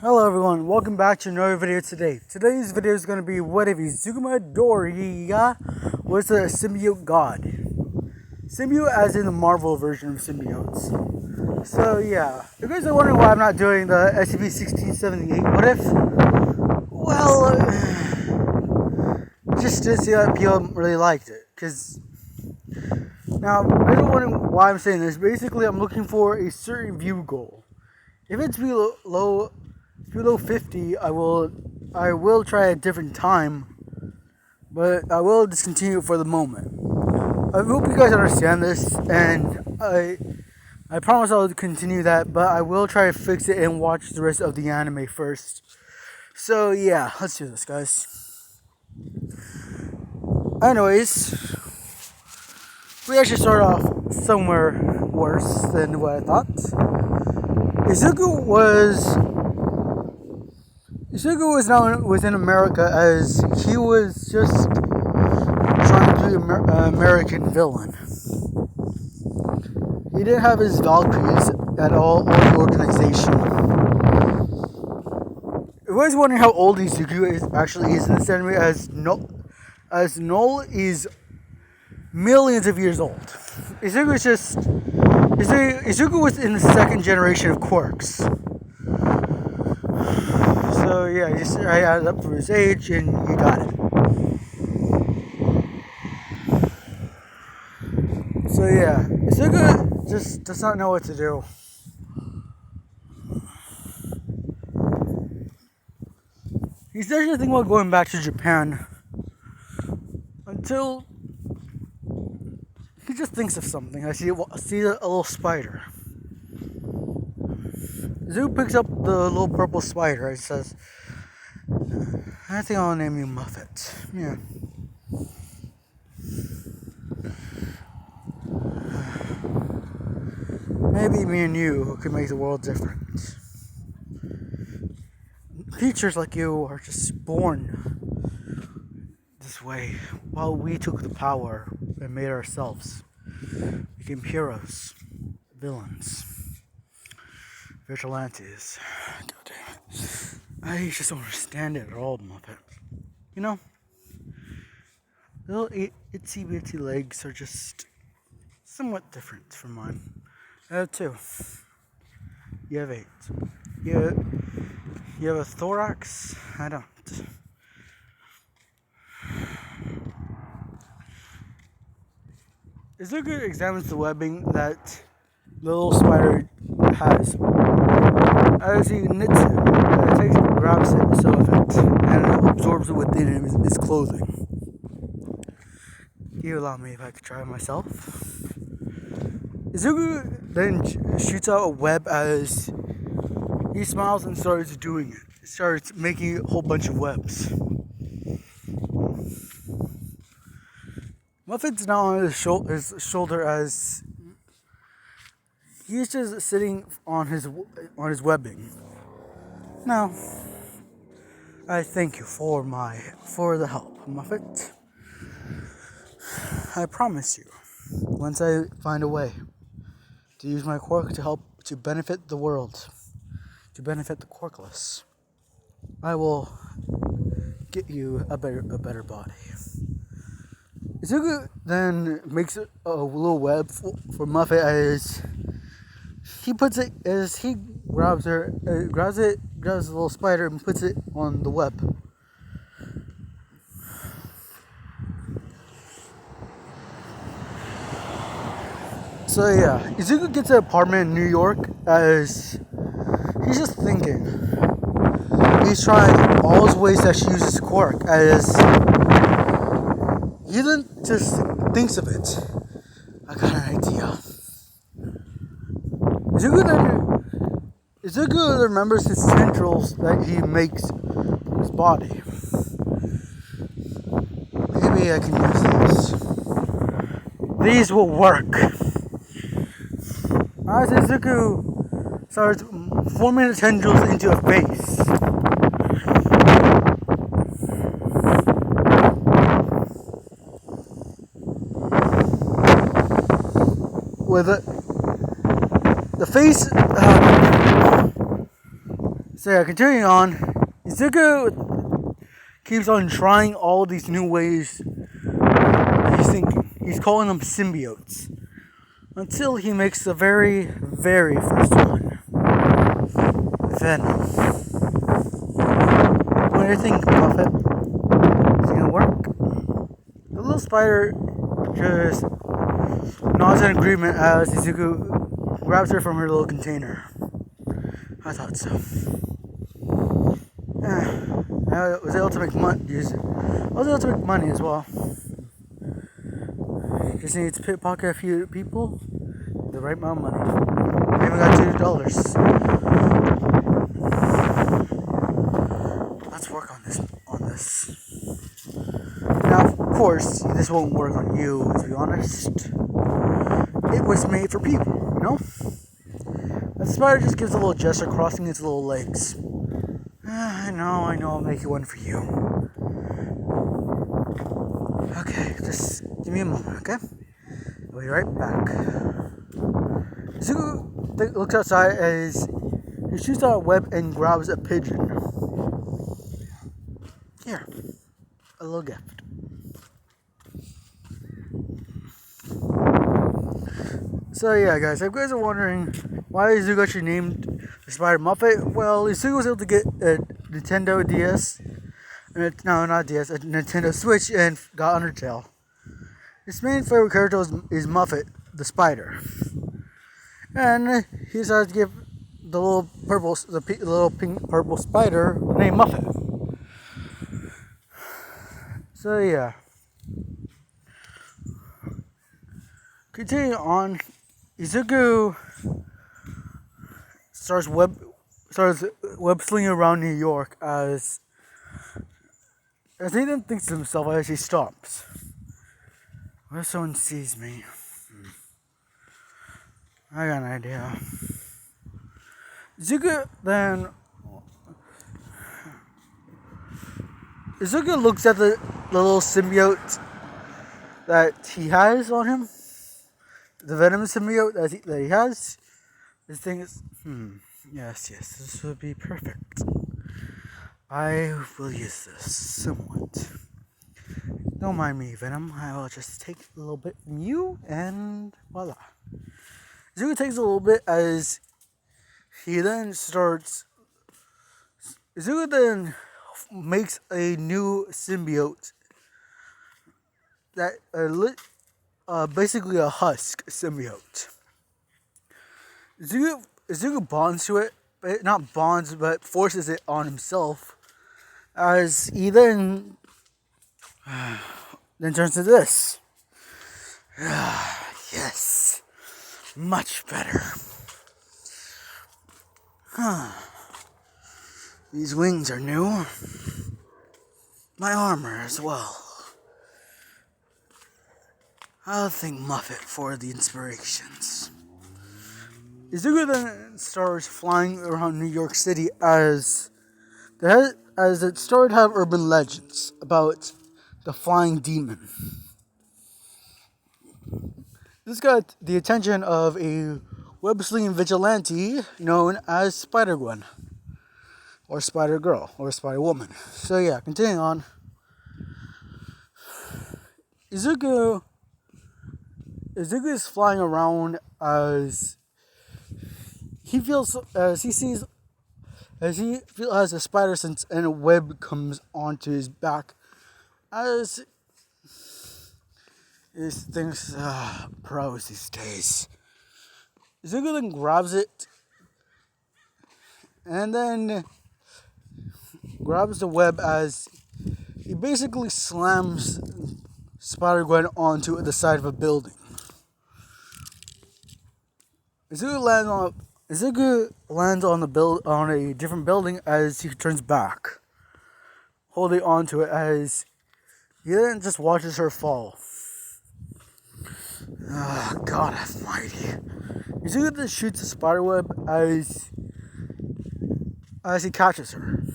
Hello everyone, welcome back to another video today. Today's video is going to be what if Izuma Doriya was a symbiote god. Symbiote as in the Marvel version of symbiotes. So yeah, if you guys are wondering why I'm not doing the SCP-1678 what if, well, just to see that people really liked it. Because, now, if you're wondering why I'm saying this, basically I'm looking for a certain view goal. If it's below 50, I will try a different time, but I will discontinue for the moment. I hope you guys understand this, and I promise I'll continue that, but I will try to fix it and watch the rest of the anime first. So yeah, let's do this, guys. Anyways, we actually start off somewhere worse than what I thought. Izuku was in America as he was just trying to be an American villain. He didn't have his Valkyries at all or the organization. If you guys wondering how old Izuku actually is in this anime, as Null is millions of years old. Izuku was in the second generation of quirks. So yeah, I added up for his age and you got it. So yeah, Izuku just does not know what to do. He's actually thinking about going back to Japan until he just thinks of something. I see a little spider. Izuku picks up the little purple spider and says, I think I'll name you Muffet. Yeah. Maybe me and you could make the world different. Creatures like you are just born this way, while we took the power and made ourselves, became heroes, villains, vigilantes. God damn it. I just don't understand it at all, Muppet. You know, little itsy bitsy legs are just somewhat different from mine. I have 2. You have 8. You have a thorax? I don't. Izuku examines the webbing that the little spider has. As he knits it, grabs it, so of it, and absorbs it within his clothing. You allow me if I could try it myself. Izuku then shoots out a web as he smiles and starts doing it. He starts making a whole bunch of webs. Muffet's now on his shoulder as he's just sitting on his webbing. Now, I thank you for the help, Muffet. I promise you, once I find a way to use my quirk to help to benefit the world, to benefit the quirkless, I will get you a better body. Izuku then makes a little web for Muffet as he grabs the little spider and puts it on the web. So yeah, Izuku gets an apartment in New York as he's just thinking. He's trying all his ways that she uses quirk as he then just thinks of it. I got an idea. Izuku remembers his tendrils that he makes from his body. Maybe I can use these. These will work. As Izuku starts forming the tendrils into a face. With the face So yeah, continuing on, Izuku keeps on trying all these new ways. He's calling them symbiotes until he makes the very, very first one, Venom. What do you think, Buffett? Is it gonna work? The little spider just nods in agreement as Izuku grabs her from her little container. I thought so. I was able to make money. I was able to make money as well. Just need to pickpocket a few people, the right amount of money. I even got $2. Let's work on this. Now, of course, this won't work on you. To be honest, it was made for people, you know. The spider just gives a little gesture, crossing its little legs. I know, I'll make one for you. Okay, just give me a moment, okay? I'll be right back. Izuku looks outside as he shoots out a web and grabs a pigeon. Here, a little gift. So yeah, guys, if you guys are wondering why Izuku actually named the spider Muppet, well, Izuku was able to get a Nintendo DS, no, not DS, a Nintendo Switch, and got Undertale. His main favorite character is Muffet, the spider, and he decided to give the little pink purple spider the name Muffet. So yeah, continuing on, Izuku starts web slinging around New York as he then thinks to himself as he stops. What if someone sees me? I got an idea. Izuku looks at the little symbiote that he has on him. The venom symbiote that he has. This thing is, yes, this would be perfect. I will use this somewhat. Don't mind me, Venom. I will just take a little bit from you, and voila. Izuku takes a little bit as he then starts. Izuku then makes a new symbiote that basically a husk symbiote. Izuku bonds to it, not bonds, but forces it on himself, as he then turns to this. Yes, much better. These wings are new. My armor as well. I'll thank Muffet for the inspirations. Izuku then starts flying around New York City as it started to have urban legends about the flying demon. This got the attention of a web-slinging vigilante known as Spider-Gwen, or Spider-Girl, or Spider-Woman. So yeah, continuing on. Izuku is flying around as he feels as a spider sense and a web comes onto his back as his things pros these days. Izuku then grabs it and then grabs the web as he basically slams Spider-Gwen onto the side of a building. Izuku lands on a different building as he turns back, holding onto it as he then just watches her fall. God Almighty! Izuku then shoots a spiderweb as he catches her.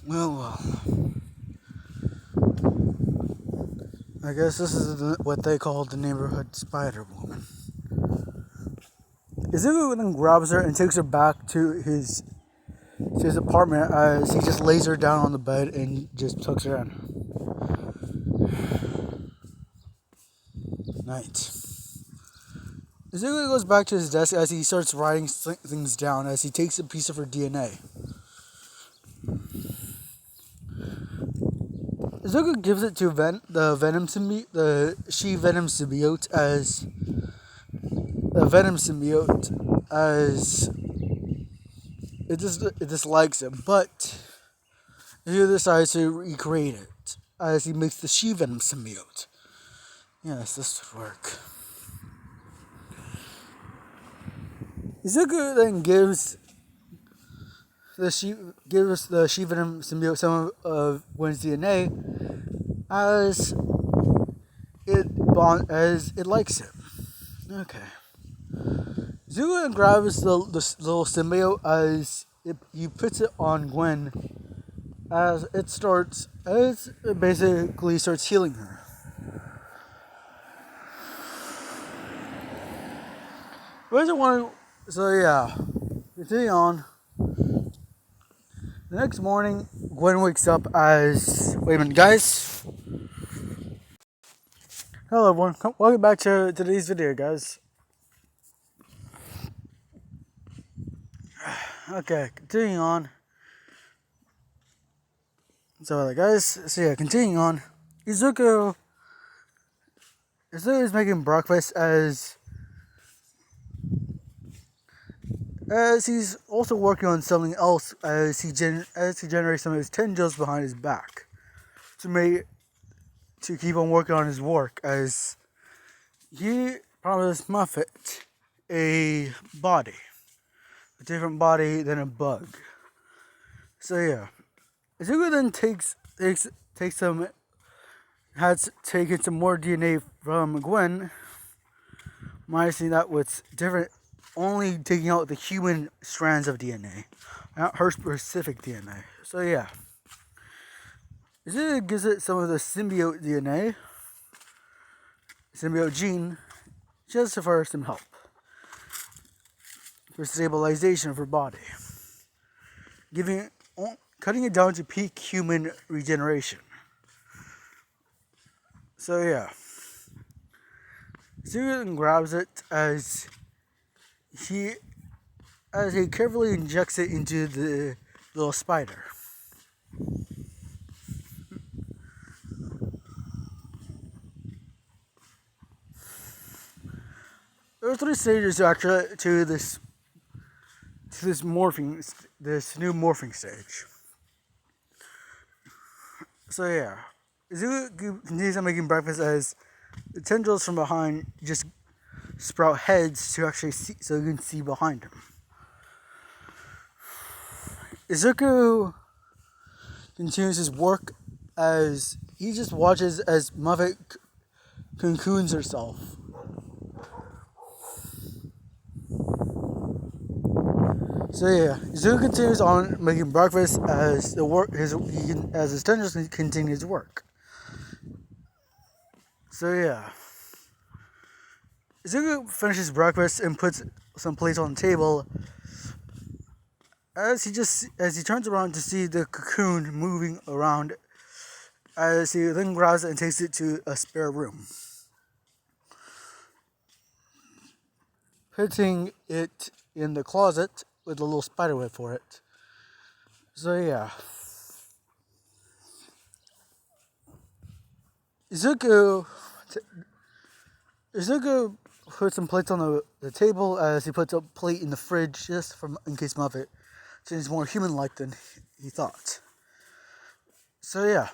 Well. I guess this is what they call the neighborhood Spider-Woman. Izuku then grabs her and takes her back to his apartment as he just lays her down on the bed and just tucks her in. Night. Izuku goes back to his desk as he starts writing things down as he takes a piece of her DNA. Izuku gives it to the she-venom symbiote as it dislikes him, but he decides to recreate it as he makes the she-venom symbiote. Yes, this would work. Izuku then gives the she-venom symbiote some of Gwen's DNA as it likes him. Okay. Izuku then grabs the little symbiote as he puts it on Gwen as it basically starts healing her. So yeah, continuing on. The next morning, Gwen wakes up as... Wait a minute, guys. Hello everyone, welcome back to today's video, guys. Okay, continuing on. So continuing on. Izuku is making breakfast as he's also working on something else as he generates some of his tendrils behind his back to keep on working on his work as he promised Muffet a different body than a bug. So yeah, Izuku then has taken some more DNA from Gwen, minusing that what's different, only taking out the human strands of DNA, not her specific DNA. So yeah, Izuku gives it some of the symbiote DNA, symbiote gene, just for some help for stabilization of her body, cutting it down to peak human regeneration. So yeah, Izuku grabs it as he carefully injects it into the little spider. There are 3 stages to this new morphing stage. So yeah, Izuku continues on making breakfast as the tendrils from behind just sprout heads to actually see, so you can see behind him. Izuku continues his work as he just watches as Muffet cocoons herself. So yeah, Izuku continues on making breakfast as his tendrils continue his work. So yeah, Izuku finishes breakfast and puts some plates on the table as he turns around to see the cocoon moving around, as he then grabs it and takes it to a spare room, putting it in the closet with a little spider web for it. So yeah, Izuku puts some plates on the table as he puts a plate in the fridge just in case Muffet seems more human-like than he thought. So yeah,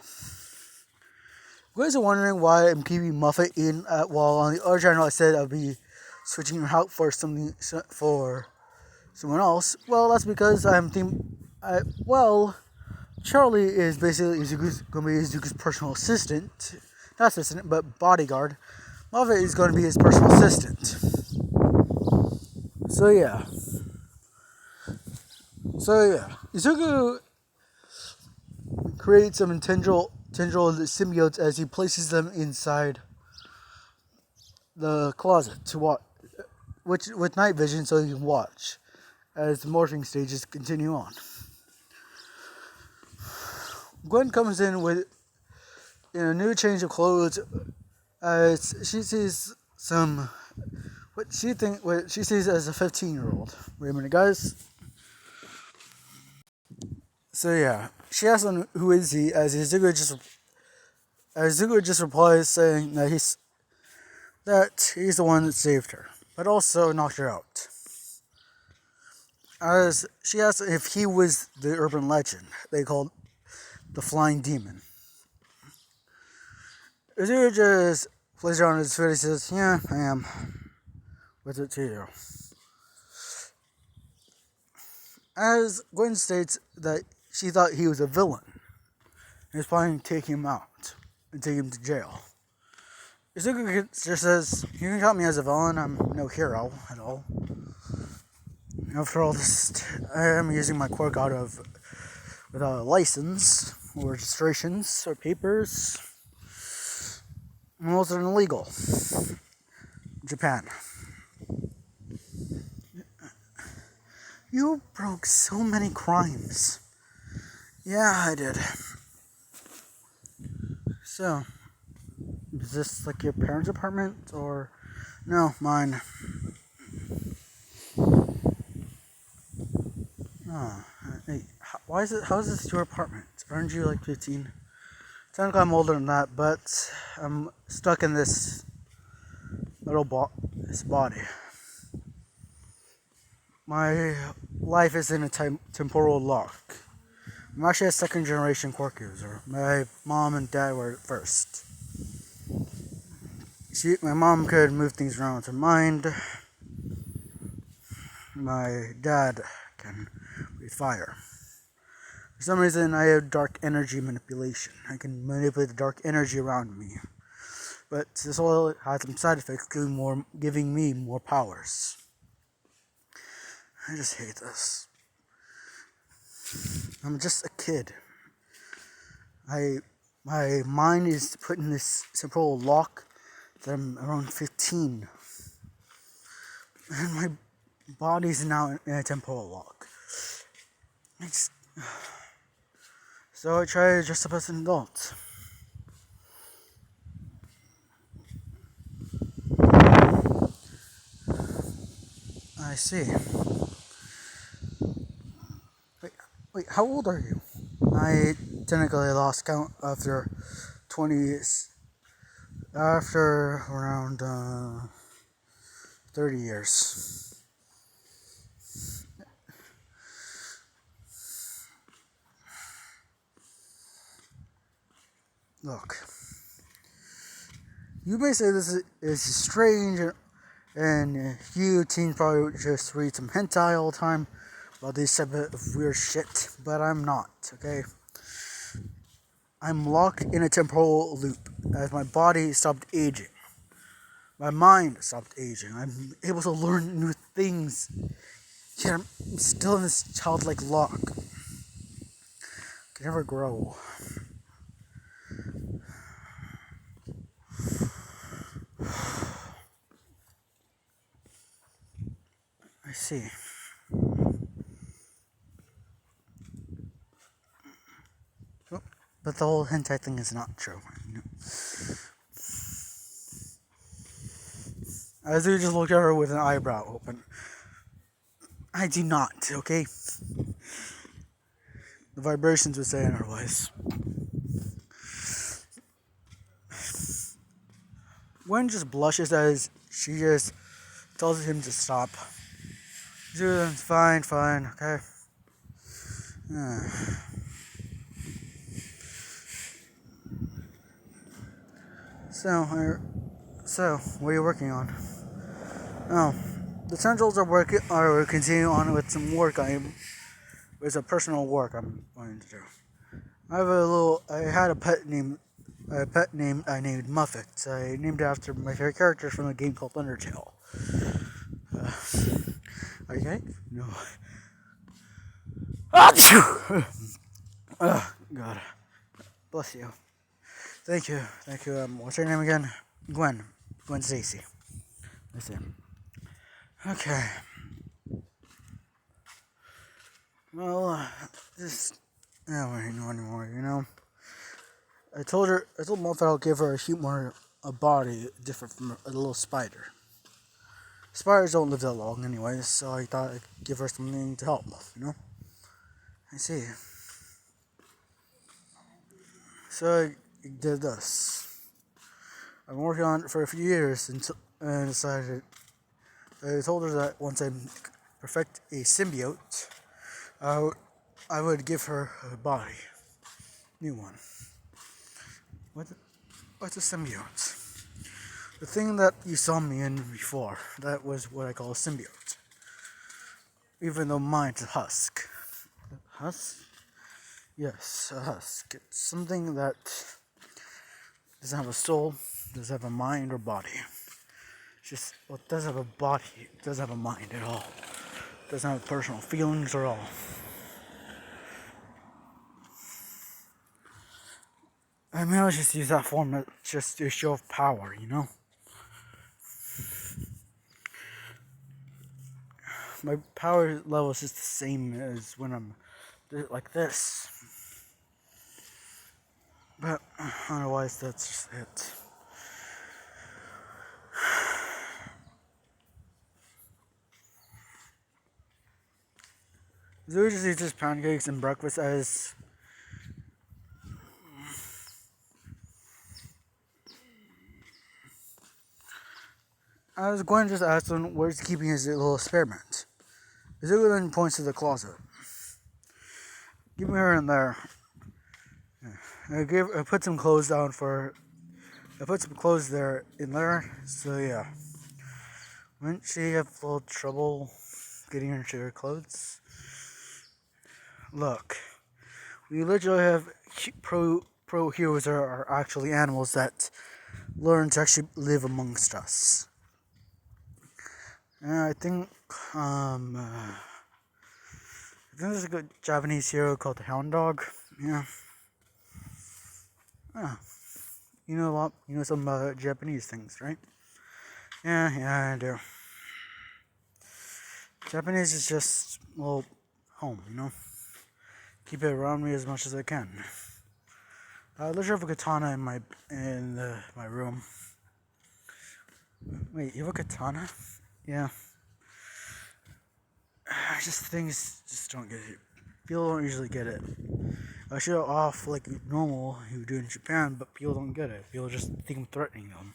you guys are wondering why I'm keeping Muffet in while on the other channel I said I'll be switching her out for someone else. Well, that's because Charlie is basically going to be Izuku's personal assistant. Not assistant, but bodyguard. Muffet is going to be his personal assistant. So yeah. Izuku creates some tendril symbiotes as he places them inside the closet which with night vision, so you can watch as the morphing stages continue on. Gwen comes in with a new change of clothes as she sees what she sees as a 15-year-old. Wait a minute, guys. So yeah, she asks him who is he, as Izuku just replies saying that he's the one that saved her, but also knocked her out. As she asks if he was the urban legend they called the Flying Demon. Izuku just plays around his foot and says, "Yeah, I am. With it to you." As Gwen states that she thought he was a villain and was planning to take him out and take him to jail. Izuku just says, "You can count me as a villain. I'm no hero at all. After all this, I am using my quirk without a license or registrations or papers. Most are illegal. Japan. You broke so many crimes." "Yeah, I did." "So, is this like your parents' apartment or?" "No, mine." "Oh, hey, how is this your apartment? Aren't you like 15? Technically, I'm older than that, but I'm stuck in this this body. My life is in a temporal lock. I'm actually a second generation quirk user. My mom and dad were first. My mom could move things around with her mind. My dad can breathe fire. For some reason, I have dark energy manipulation. I can manipulate the dark energy around me. But this all has some side effects, giving me more powers. I just hate this. I'm just a kid. My mind is put in this temporal lock that I'm around 15. And my body's now in a temporal lock. So I try to dress up as an adult. I see. Wait, how old are you? I technically lost count after around 30 years. Look, you may say this is strange, and you teens probably just read some hentai all the time about this type of weird shit, but I'm not, okay? I'm locked in a temporal loop as my body stopped aging. My mind stopped aging. I'm able to learn new things, yet I'm still in this childlike lock. I can never grow. I see. But the whole hentai thing is not true. As you just looked at her with an eyebrow open. I do not, okay? The vibrations would say otherwise. Gwen just blushes as she just tells him to stop. It's fine, okay? So, what are you working on? Oh, the Centrals are continuing on with some work. It's a personal work I'm going to do. I had a pet named I named Muffet. I named it after my favorite character from a game called Undertale. Are you okay? No. Oh, God. Bless you. Thank you. What's your name again? Gwen Stacy. Listen. Okay. Well, just I don't know anymore. I told Mom that I'll give her a body different from a little spider. Spiders don't live that long, anyways, so I thought I'd give her something to help. I see. So I did this. I've been working on it for a few years and decided. I told her that once I perfect a symbiote, I, I would give her a body, new one. What? What's a symbiote? The thing that you saw me in before, that was what I call a symbiote. Even though mine's a husk. Husk? Yes, a husk. It's something that doesn't have a soul, doesn't have a mind or body. It's just, well, it doesn't have a body, it doesn't have a mind at all. It doesn't have personal feelings or all. I mean, I just use that form just to show power. My power level is just the same as when I'm like this. But otherwise, that's just it. So we just eat just pancakes and breakfast as I was going to just ask him where's he keeping his little experiment. Zulu then points to the closet. Keeping her in there. I put some clothes down for. I put some clothes there in there. So yeah, wouldn't she have a little trouble getting into her clothes? Look, we literally have pro heroes are actually animals that learn to actually live amongst us. And I think there's a good Japanese hero called the Hound Dog. Yeah. Yeah. You know a lot. You know some Japanese things, right? Yeah, I do. Japanese is just home. Keep it around me as much as I can. I literally have a katana in my room. Wait, you have a katana? Yeah. Things just don't get it. People don't usually get it. I show off like normal you do in Japan, but people don't get it. People just think I'm threatening them.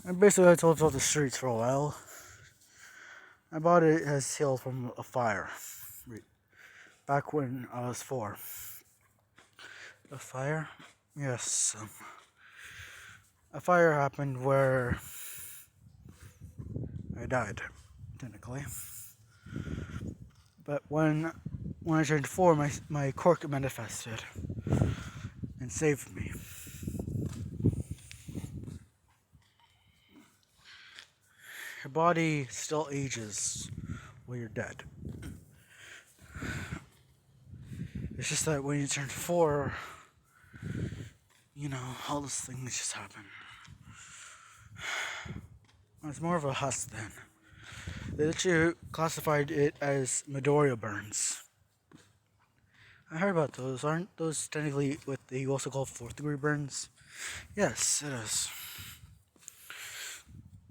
And basically, I told about the streets for a while. My body has healed from a fire. Back when I was 4. A fire? Yes. A fire happened where I died, technically. But when I turned 4, my quirk manifested and saved me. Your body still ages while you're dead. It's just that when you turn 4, all those things just happen. It's more of a husk then. They actually classified it as Midoriya burns. I heard about those. Aren't those technically what they also call 4th-degree burns? Yes, it is.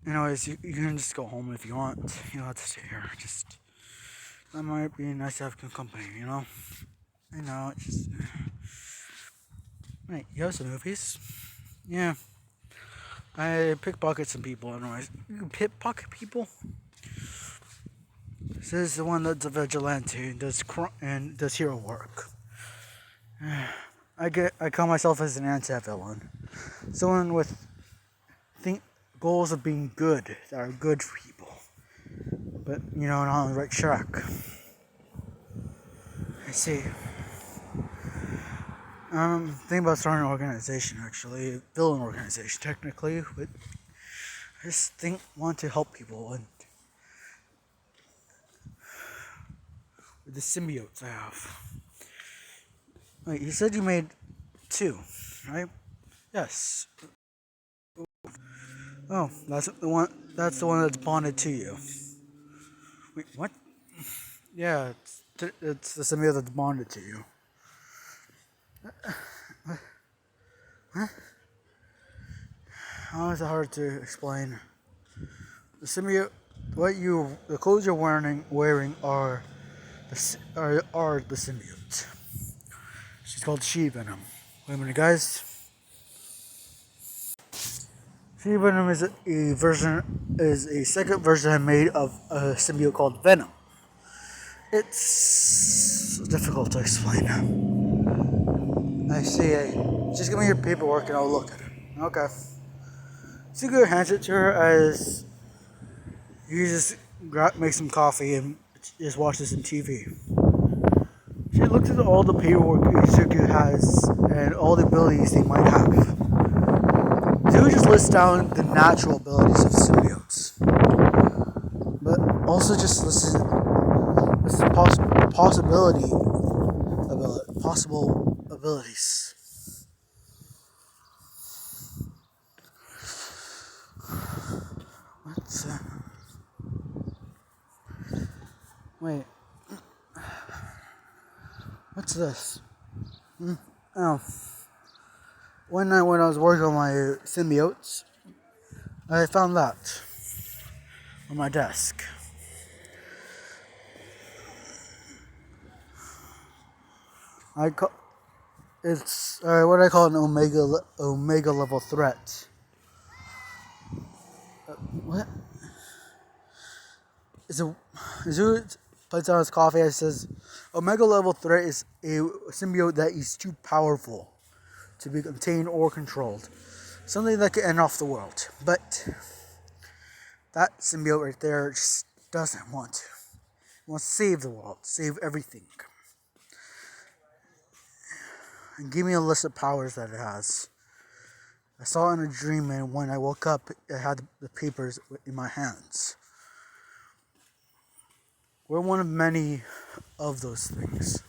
Anyways, you can just go home if you want. You don't have to stay here. That might be nice to have good company. I know, it's just. Wait, you have some movies? Yeah. I pickpocket some people, anyways. You pickpocket people? This is the one that's a vigilante and does hero work. I call myself as an anti-villain. Someone with goals of being good, that are good for people. But, not on the right track. I see. Thinking about starting an organization, actually. A villain organization, technically. But I just want to help people and with the symbiotes I have. Wait, you said you made 2, right? Yes. Oh, that's the one. that's the one that's bonded to you. Wait, what? Yeah, it's the symbiote that's bonded to you. How is it hard to explain? The symbiote, the clothes you're wearing are are the symbiote. She's called She Venom. Wait a minute, guys. She Venom is a second version I made of a symbiote called Venom. It's difficult to explain. I see. Just give me your paperwork and I'll look at it. Okay. Sugo hands it to her as you just make some coffee and just watches some TV. She looks at all the paperwork Izuku has and all the abilities they might have. Izuku just lists down the natural abilities of symbiotes, but also just lists the possible abilities. What's that? Wait. What's this? Oh. One night when I was working on my symbiotes, I found that on my desk. It's what I call an omega level threat. What? Izuku puts on his coffee and says, Omega level threat is a symbiote that is too powerful to be contained or controlled. Something that could end off the world. But that symbiote right there just doesn't want to. It wants to save the world, save everything. And give me a list of powers that it has. I saw it in a dream, and when I woke up, it had the papers in my hands. We're one of many of those things.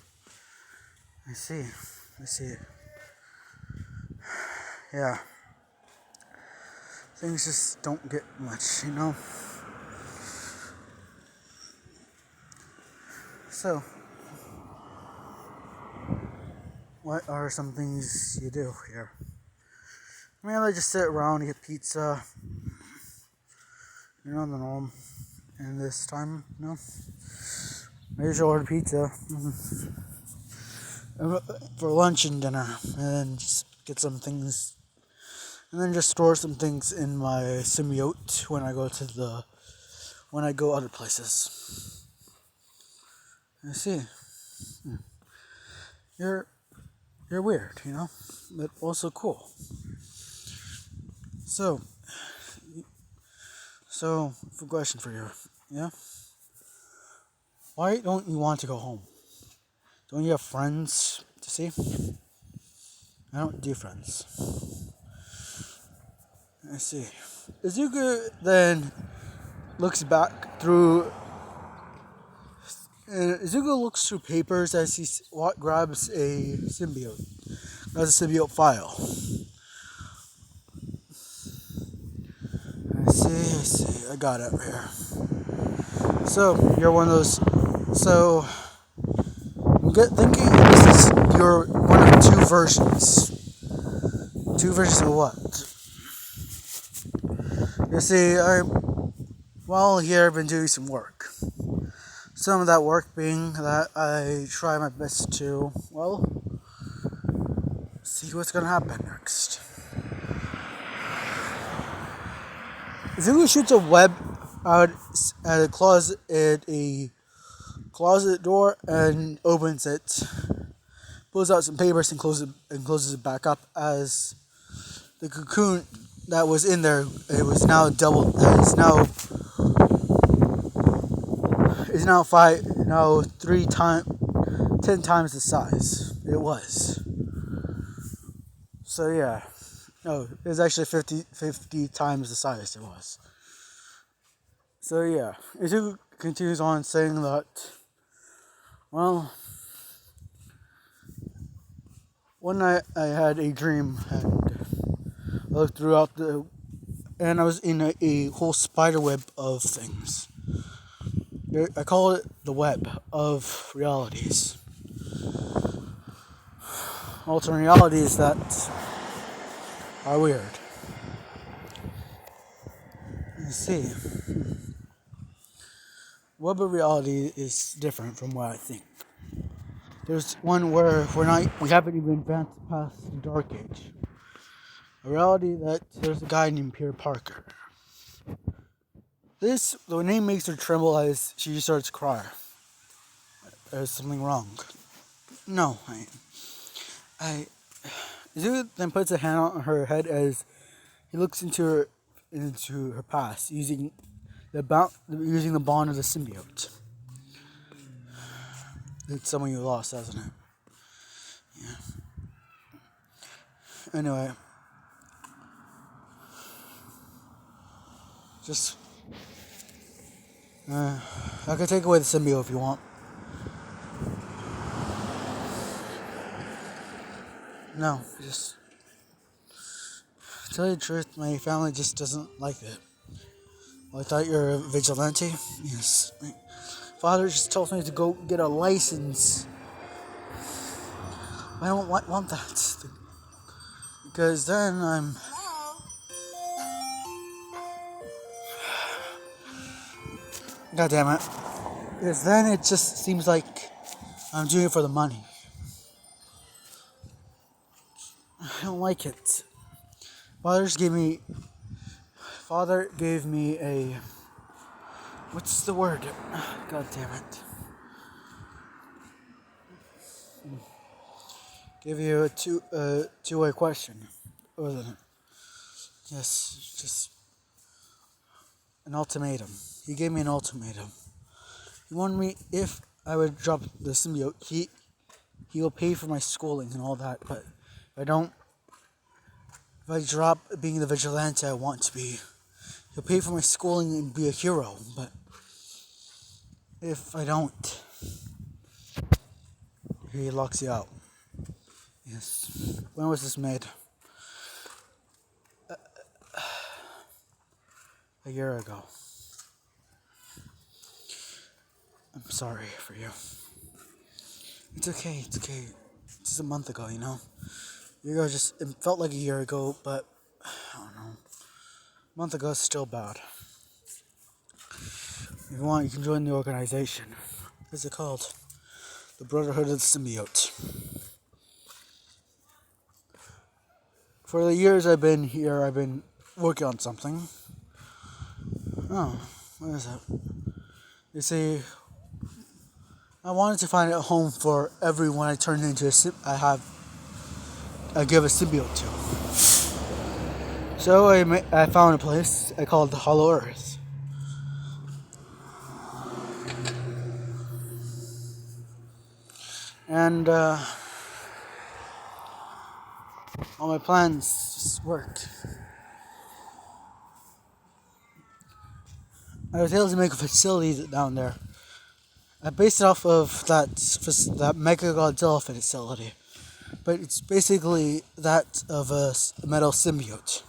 I see. Yeah. Things just don't get much, you know? So, what are some things you do here? I just sit around and get pizza. You know, the norm. And this time, I usually order pizza for lunch and dinner, and then just get some things, and then just store some things in my symbiote when I go other places. I see. You're weird, but also cool. So, a question for you, yeah? Why don't you want to go home? Don't you have friends to see? I don't do friends. I see. Izuku then looks back through. Izuku looks through papers as he grabs a symbiote file. I see. I got it right here. So, you're one of those. So, I'm thinking this is your one of two versions. Two versions of what? You see, here I've been doing some work. Some of that work being that I try my best to, see what's gonna happen next. Izuku shoots a web out at a closet door and opens it, pulls out some papers and closes it back up now the cocoon that was in there. It was now doubled. It's now 10 times the size it was. So yeah, no, it was actually 50 times the size it was. So yeah, Izuku continues on saying that, one night I had a dream and I looked throughout and I was in a whole spider web of things. I call it the web of realities. Alternate realities that are weird. You see, web of reality is different from what I think. There's one where we haven't even advanced past the dark age. A reality that there's a guy named Peter Parker. The name makes her tremble as she starts crying. There's something wrong. No, I. Zoo then puts a hand on her head as he looks into her past, using the bond of the symbiote. It's someone you lost, hasn't it? Yeah. Anyway, just I can take away the symbiote if you want. No, just to tell you the truth, my family just doesn't like it. Well, I thought you were a vigilante. Yes. My father just told me to go get a license. I don't want that. Because then I'm... God damn it. Because then it just seems like I'm doing it for the money. I don't like it. Father gave me a... What's the word? God damn it. Give you a two-way question. Wasn't it? Yes, just an ultimatum. He gave me an ultimatum. He wanted me, if I would drop the symbiote, he will pay for my schooling and all that, but if I drop being the vigilante I want to be, he'll pay for my schooling and be a hero, but if I don't, he locks you out. Yes. When was this made? A year ago. I'm sorry for you. It's okay. Just a month ago, you know? It felt like a year ago, but I don't know. A month ago is still bad. If you want, you can join the organization. What's it called? The Brotherhood of the Symbiote. For the years I've been here, I've been working on something. Oh, what is it? You see, I wanted to find a home for everyone I turned into I give a symbiote to. So I found a place I called the Hollow Earth. And all my plans just worked. I was able to make a facility down there. I based it off of that Mega Godzilla facility, but it's basically that of a metal symbiote.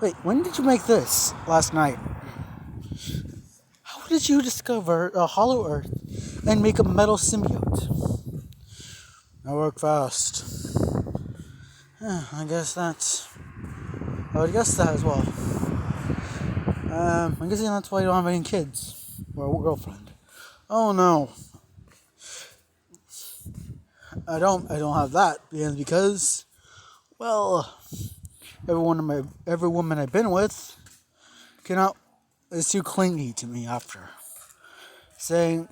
Wait, when did you make this? Last night. How did you discover a Hollow Earth and make a metal symbiote? I work fast. Yeah, I would guess that as well. I'm guessing that's why you don't have any kids. Or a girlfriend. Oh no. I don't have that because well, every woman I've been with is too clingy to me after. Saying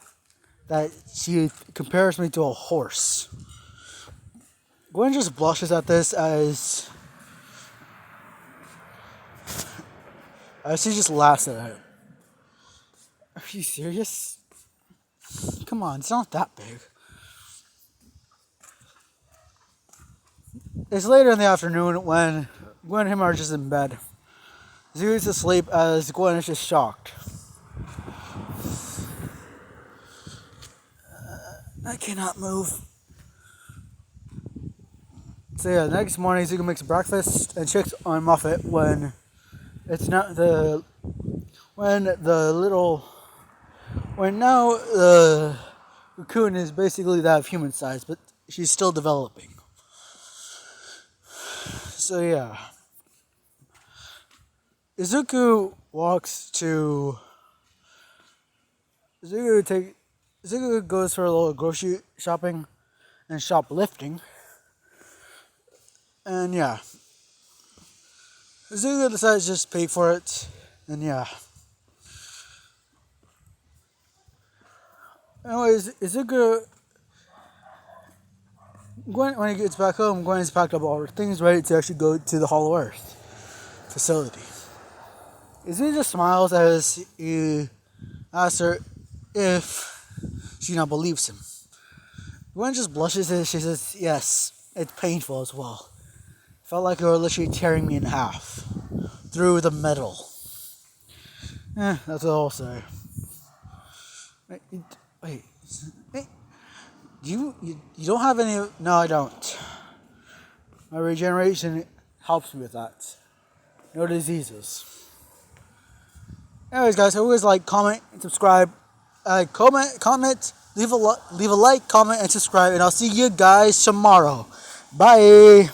that she compares me to a horse. Gwen just blushes at this as she just laughs at it. Are you serious? Come on, it's not that big. It's later in the afternoon when Gwen and him are just in bed. Zoo's asleep as Gwen is just shocked. I cannot move. So yeah, the next morning Zuko makes breakfast and checks on Muffet when it's not the when the little when now the raccoon is basically that of human size, but she's still developing. So yeah, Izuku walks to Izuku take Izuku goes for a little grocery shopping and shoplifting, and yeah, Izuku decides to just pay for it, and yeah. Anyways, Izuku when he gets back home, Gwen's packed up all her things, ready to actually go to the Hollow Earth facility. Izuku just smiles as he asks her if she now believes him. Gwen just blushes and she says, yes, it's painful as well. Felt like you were literally tearing me in half. Through the metal. That's what I'll say. Wait. You don't have any... No, I don't. My regeneration helps me with that. No diseases. Anyways, guys, always like, comment, and subscribe. Comment, leave a like, comment, and subscribe. And I'll see you guys tomorrow. Bye.